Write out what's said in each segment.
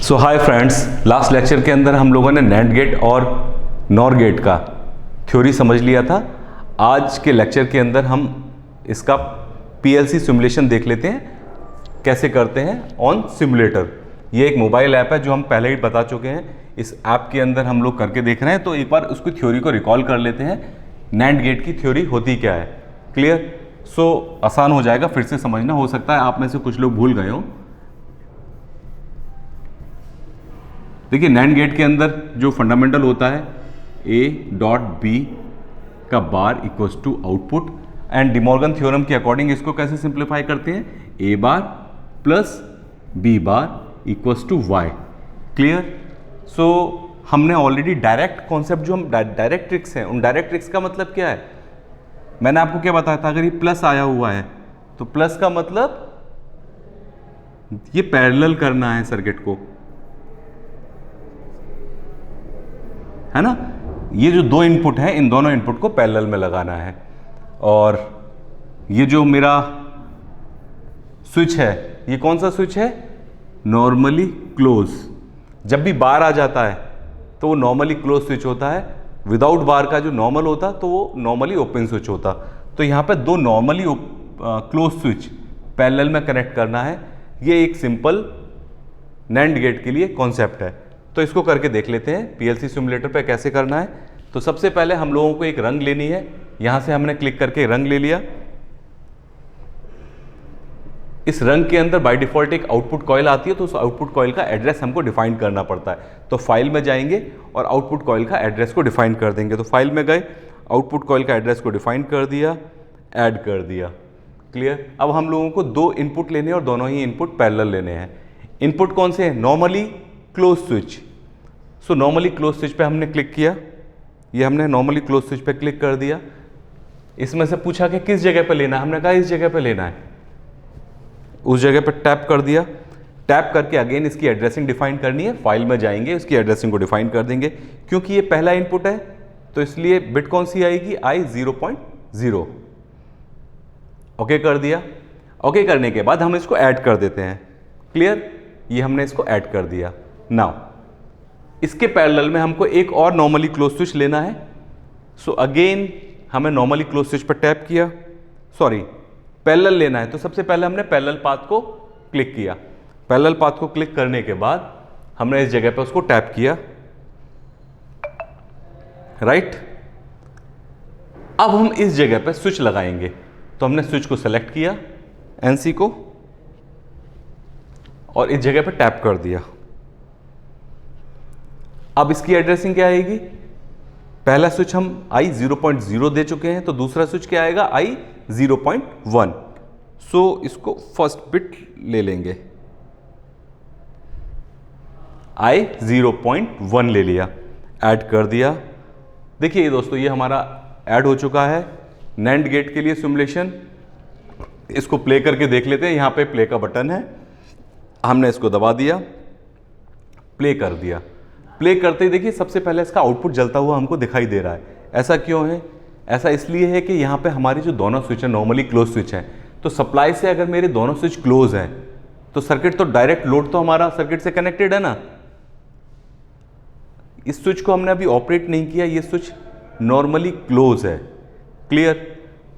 सो hi friends, last lecture के अंदर हम लोगों ने नैंड गेट और नॉर गेट का थ्योरी समझ लिया था। आज के लेक्चर के अंदर हम इसका पीएलसी सिमुलेशन देख लेते हैं, कैसे करते हैं ऑन सिमुलेटर। ये एक मोबाइल ऐप है जो हम पहले ही बता चुके हैं। इस ऐप के अंदर हम लोग करके देख रहे हैं, तो एक बार उसकी थ्योरी को रिकॉल कर लेते हैं। नैंड गेट की थ्योरी होती क्या है, क्लियर? सो आसान हो जाएगा फिर से समझना। हो सकता है आप में से कुछ लोग भूल गए हो। देखिए, नैंड गेट के अंदर जो फंडामेंटल होता है ए डॉट बी का bar equals to output, and De Morgan theorem के अकॉर्डिंग इसको कैसे सिंप्लीफाई करते हैं, A bar plus B bar equals to Y. Clear? So हमने ऑलरेडी डायरेक्ट कॉन्सेप्ट, जो हम डायरेक्ट ट्रिक्स हैं, उन डायरेक्ट ट्रिक्स का मतलब क्या है, मैंने आपको क्या बताया था। अगर ये प्लस आया हुआ है तो प्लस का मतलब ये पैरेलल करना है सर्किट को, है ना। ये जो दो इनपुट हैं, इन दोनों इनपुट को पैरेलल में लगाना है। और ये जो मेरा स्विच है, ये कौन सा स्विच है, नॉर्मली क्लोज। जब भी बार आ जाता है तो वो नॉर्मली क्लोज स्विच होता है। विदाउट बार का जो नॉर्मल होता तो वो नॉर्मली ओपन स्विच होता। तो यहाँ पे दो नॉर्मली क्लोज स्विच पैरेलल में कनेक्ट करना है। ये एक सिंपल नैंड गेट के लिए कॉन्सेप्ट है। तो इसको करके देख लेते हैं पीएलसी सिमुलेटर पे कैसे करना है। तो सबसे पहले हम लोगों को एक रंग लेनी है। यहां से हमने क्लिक करके रंग ले लिया। इस रंग के अंदर बाय डिफॉल्ट एक आउटपुट कॉइल आती है, तो उस आउटपुट कॉइल का एड्रेस हमको डिफाइन करना पड़ता है। तो फाइल में जाएंगे और आउटपुट कॉइल का एड्रेस को डिफाइन कर देंगे। तो फाइल में गए, आउटपुट कॉइल का एड्रेस को डिफाइन कर दिया, ऐड कर दिया। क्लियर? अब हम लोगों को दो इनपुट लेने हैं और दोनों ही इनपुट पैरेलल लेने हैं। इनपुट कौन से हैं, normally close switch. So normally close switch पे हमने क्लिक किया। ये हमने नॉर्मली क्लोज स्विच पे क्लिक कर दिया। इसमें से पूछा कि किस जगह पे लेना है, हमने कहा इस जगह पे लेना है। उस जगह पे टैप कर दिया। टैप करके अगेन इसकी एड्रेसिंग डिफाइन करनी है। फाइल में जाएंगे, इसकी एड्रेसिंग को डिफाइन कर देंगे। क्योंकि ये पहला इनपुट है तो इसलिए बिट कौन सी आएगी, आई 0.0। ओके कर दिया। ओके करने के बाद हम इसको ऐड कर देते हैं। क्लियर? ये हमने इसको ऐड कर दिया। नाउ इसके पैरेलल में हमको एक और नॉर्मली क्लोज स्विच लेना है। सो अगेन हमें नॉर्मली क्लोज स्विच पर टैप किया, सॉरी पैरेलल लेना है। तो सबसे पहले हमने पैरेलल पाथ को क्लिक किया। पैरेलल पाथ को क्लिक करने के बाद हमने इस जगह पे उसको टैप किया, राइट। अब हम इस जगह पे स्विच लगाएंगे। तो हमने स्विच को सेलेक्ट किया, एनसी को, और इस जगह पे टैप कर दिया। अब इसकी एड्रेसिंग क्या आएगी, पहला स्विच हम आई 0.0 दे चुके हैं, तो दूसरा स्विच क्या आएगा, आई 0.1। सो इसको फर्स्ट बिट ले लेंगे, आई 0.1 ले लिया, ऐड कर दिया। देखिए दोस्तों, ये हमारा ऐड हो चुका है नैंड गेट के लिए सिमुलेशन। इसको प्ले करके देख लेते हैं। यहां पे प्ले का बटन है, हमने इसको दबा दिया, प्ले कर दिया। प्ले करते ही देखिए सबसे पहले इसका आउटपुट जलता हुआ हमको दिखाई दे रहा है। ऐसा क्यों है? ऐसा इसलिए है कि यहाँ पे हमारी जो दोनों स्विच है नॉर्मली क्लोज स्विच है। तो सप्लाई से अगर मेरे दोनों स्विच क्लोज हैं तो सर्किट तो डायरेक्ट लोड तो हमारा सर्किट से कनेक्टेड है ना। इस स्विच को हमने अभी ऑपरेट नहीं किया, ये स्विच नॉर्मली क्लोज है। क्लियर?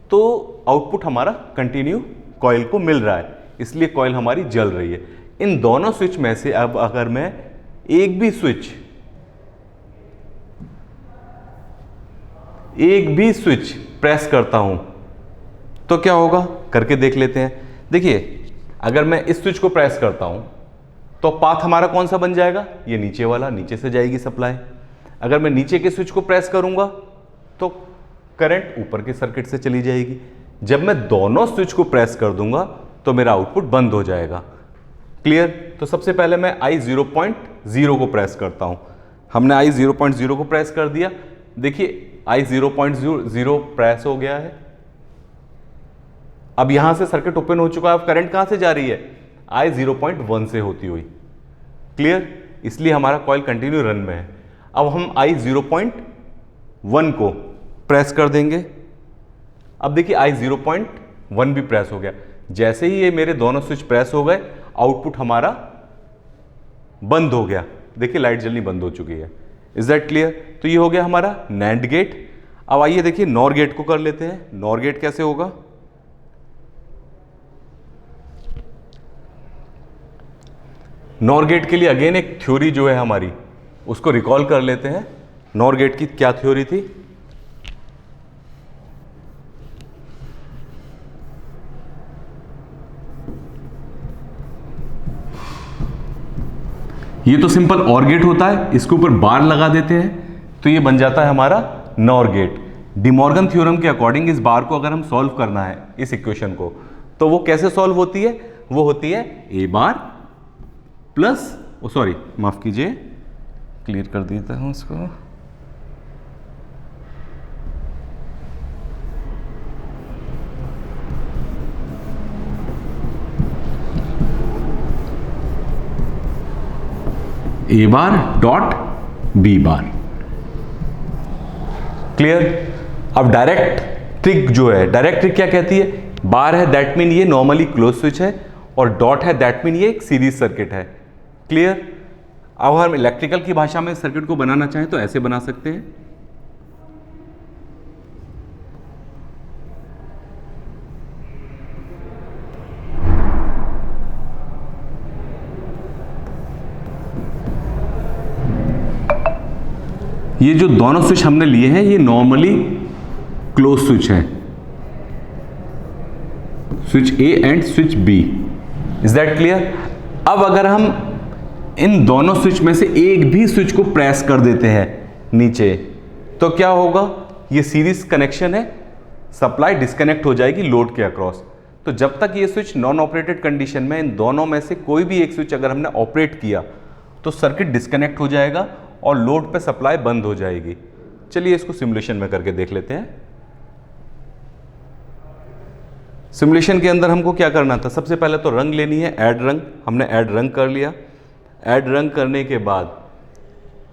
तो आउटपुट हमारा कंटिन्यू कॉइल को मिल रहा है, इसलिए कॉइल हमारी जल रही है। इन दोनों स्विच में से अब अगर मैं एक भी स्विच प्रेस करता हूं तो क्या होगा, करके देख लेते हैं। देखिए, अगर मैं इस स्विच को प्रेस करता हूं तो पाथ हमारा कौन सा बन जाएगा, ये नीचे वाला, नीचे से जाएगी सप्लाई। अगर मैं नीचे के स्विच को प्रेस करूंगा तो करंट ऊपर के सर्किट से चली जाएगी। जब मैं दोनों स्विच को प्रेस कर दूंगा तो मेरा आउटपुट बंद हो जाएगा। क्लियर? तो सबसे पहले मैं आई 0.0 को प्रेस करता हूं। हमने आई 0.0 को प्रेस कर दिया। देखिए आई 0.0 प्रेस हो गया है। अब यहां से सर्किट ओपन हो चुका है। अब करंट कहां से जा रही है, आई 0.1 से होती हुई। क्लियर? इसलिए हमारा कॉइल कंटिन्यू रन में है। अब हम आई 0.1 को प्रेस कर देंगे। अब देखिए आई 0.1 भी प्रेस हो गया। जैसे ही ये मेरे दोनों स्विच प्रेस हो गए, आउटपुट हमारा बंद हो गया, देखिए लाइट जलनी बंद हो चुकी है। Is that clear? तो ये हो गया हमारा नैंड गेट। अब आइए देखिए नॉर गेट को कर लेते हैं। नॉर गेट कैसे होगा? नॉर गेट के लिए अगेन एक थ्योरी जो है हमारी, उसको रिकॉल कर लेते हैं। नॉर गेट की क्या थ्योरी थी? ये तो सिंपल ऑर गेट होता है, इसके ऊपर बार लगा देते हैं तो ये बन जाता है हमारा नॉर गेट। डिमॉर्गन थ्योरम के अकॉर्डिंग इस बार को अगर हम सॉल्व करना है, इस इक्वेशन को, तो वो कैसे सॉल्व होती है? वो होती है ए बार प्लस, सॉरी माफ कीजिए, क्लियर कर देता हूं इसको। A bar dot B bar. Clear? अब डायरेक्ट ट्रिक जो है, डायरेक्ट ट्रिक क्या कहती है? बार है दैट मीन ये नॉर्मली क्लोज स्विच है, और डॉट है दैट मीन ये एक सीरीज सर्किट है। क्लियर? अब हम इलेक्ट्रिकल की भाषा में सर्किट को बनाना चाहें तो ऐसे बना सकते हैं। ये जो दोनों स्विच हमने लिए हैं ये नॉर्मली क्लोज स्विच है, switch A and switch B. Is that clear? अब अगर हम इन दोनों स्विच में से एक भी स्विच को प्रेस कर देते हैं नीचे, तो क्या होगा? ये सीरीज कनेक्शन है, सप्लाई डिस्कनेक्ट हो जाएगी लोड के अक्रॉस। तो जब तक ये स्विच नॉन ऑपरेटेड कंडीशन में, इन दोनों में से कोई भी एक स्विच अगर हमने ऑपरेट किया तो सर्किट डिस्कनेक्ट हो जाएगा और लोड पे सप्लाई बंद हो जाएगी। चलिए इसको सिमुलेशन में करके देख लेते हैं। सिमुलेशन के अंदर हमको क्या करना था? सबसे पहले तो रंग लेनी है, ऐड रंग। हमने ऐड रंग कर लिया। ऐड रंग करने के बाद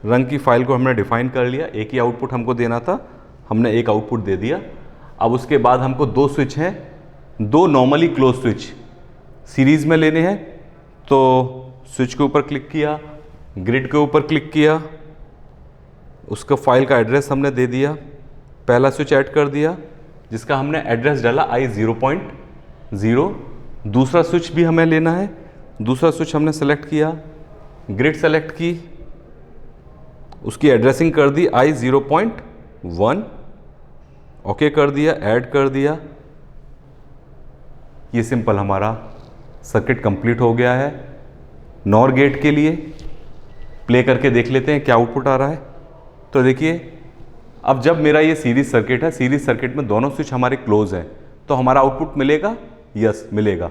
रंग की फाइल को हमने डिफाइन कर लिया। एक ही आउटपुट हमको देना था, हमने एक आउटपुट दे दिया। अब उसके बाद हमको दो स्विच हैं, दो नॉर्मली क्लोज स्विच सीरीज में लेने हैं। तो स्विच के ऊपर क्लिक किया, ग्रिड के ऊपर क्लिक किया, उसका फाइल का एड्रेस हमने दे दिया। पहला स्विच ऐड कर दिया जिसका हमने एड्रेस डाला I0.0। दूसरा स्विच भी हमें लेना है, दूसरा स्विच हमने सेलेक्ट किया, ग्रिड सेलेक्ट की, उसकी एड्रेसिंग कर दी I0.1, ओके कर दिया, ऐड कर दिया। ये सिंपल हमारा सर्किट कंप्लीट हो गया है। नॉर गेट के लिए प्ले करके देख लेते हैं क्या आउटपुट आ रहा है। तो देखिए अब जब मेरा ये सीरीज सर्किट है, सीरीज सर्किट में दोनों स्विच हमारे क्लोज हैं, तो हमारा आउटपुट मिलेगा, यस मिलेगा।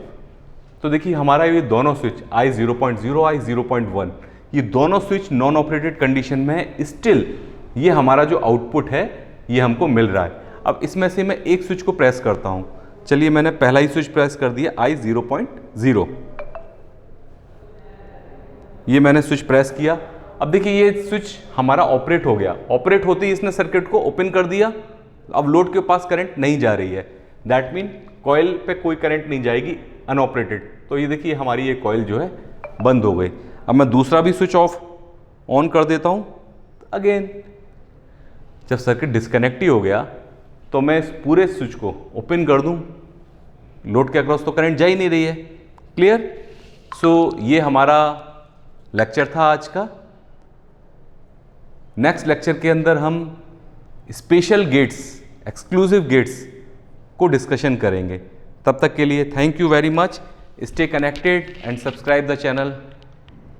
तो देखिए हमारा ये दोनों स्विच I0.0, I0.1, ये दोनों स्विच नॉन ऑपरेटेड कंडीशन में है, स्टिल ये हमारा जो आउटपुट है ये हमको मिल रहा है। अब इसमें से मैं एक स्विच को प्रेस करता हूँ। चलिए मैंने पहला ही स्विच प्रेस कर दिया I0.0, ये मैंने स्विच प्रेस किया। अब देखिए ये स्विच हमारा ऑपरेट हो गया। ऑपरेट होते ही इसने सर्किट को ओपन कर दिया। अब लोड के पास करंट नहीं जा रही है, दैट मीन कॉइल पे कोई करंट नहीं जाएगी, अनऑपरेटेड। तो ये देखिए हमारी ये कॉइल जो है बंद हो गई। अब मैं दूसरा भी स्विच ऑफ ऑन कर देता हूँ। अगेन जब सर्किट डिस्कनेक्ट ही हो गया तो मैं इस पूरे स्विच को ओपन कर दूँ, लोड के अक्रॉस तो करंट जा ही नहीं रही है। क्लियर? सो ये हमारा लेक्चर था आज का। नेक्स्ट लेक्चर के अंदर हम स्पेशल गेट्स, एक्सक्लूसिव गेट्स को डिस्कशन करेंगे। तब तक के लिए thank you very much. Stay connected and subscribe the channel.